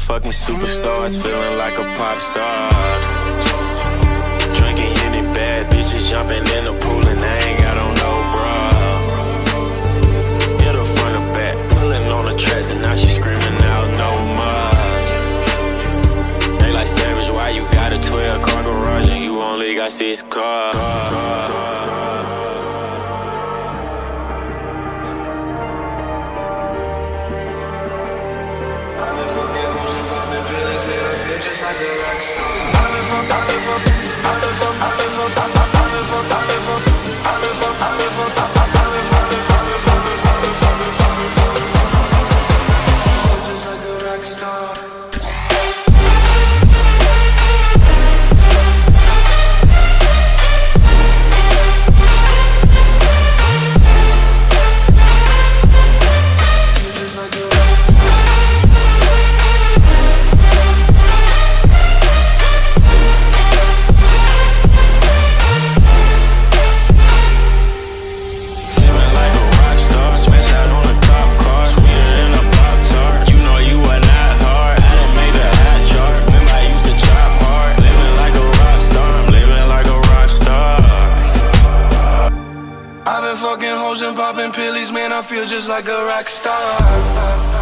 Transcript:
Fucking superstars, feeling like a pop star. Drinking Henny, bad bitches jumping in the pool and they ain't got on no bra. Hit her front or back, pulling on the tracks and now she screaming out no more. They like Savage, why you got a 12-car garage and you only got 6 cars? Fucking hoes and popping pillies, man, I feel just like a rock star.